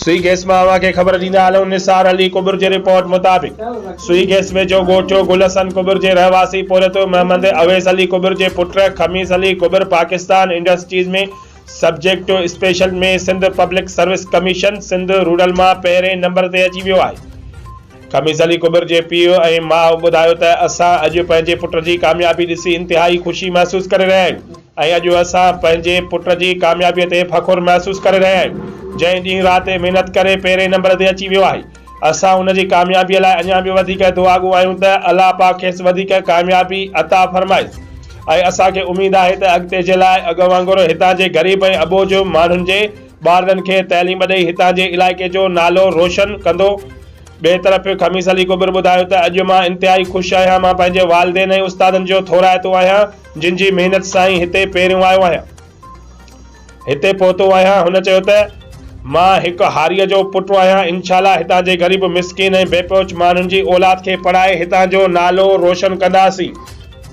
सुई गैस में हवा के खबर दींदा आलूं निसार अली कुबर जे रिपोर्ट मुताबिक सुई गैस वेझो गोचो गुलसन कुबर जे रहवासी पोरतो मोहम्मद अवैस अली कुबर जे पुट खमीस अली कुबर पाकिस्तान इंडस्ट्रीज में सब्जेक्ट स्पेशल में Sindh public service commission Sindh rural में पहिरें नंबर ते अची वियो आहे। खमीस अली कुबर जे पीउ ऐं माउ ॿुधायो त असां अॼु पंहिंजे पुट जी कामयाबी ॾिसी इंतिहाई ख़ुशी महसूस करे रहिया आहियूं ऐं अॼु असां पंहिंजे पुट जी कामयाबीअ ते फ़ख़ुर महसूस करे रहिया आहियूं। जंहिं ॾींहुं राति महिनत करे पहिरें नंबर ते अची वियो आहे। असां उन जी कामयाबीअ लाइ अञा बि वधीक दुआगू आहियूं त अल्लाह पाक खेसि वधीक कामयाबी अता फरमाए ऐं असांखे उमेद आहे त अॻिते जे लाइ अॻु वांगुरु हितां जे ग़रीब ऐं अबोझ माण्हुनि जे ॿारनि खे तइलीम ॾेई हितां जे इलाइक़े जो नालो रोशन कंदो। ॿिए तरफ़ खमीस अली कुबर ॿुधायो त अॼु मां इंतिहाई ख़ुशि आहियां। मां पंहिंजे वालिदेन ऐं उस्तादनि जो थोराइतो आहियां जिन जी महिनत सां ई हिते पहिरियों आयो आहियां, हिते पहुतो आहियां। हुन चयो त मां हिकु हारीअ जो पुटु आहियां। इंशाअल्लाह हितां जे ग़रीब मिसकिन ऐं बेपहुच माण्हुनि जी औलाद खे पढ़ाए हितां जो नालो रोशन कंदासीं।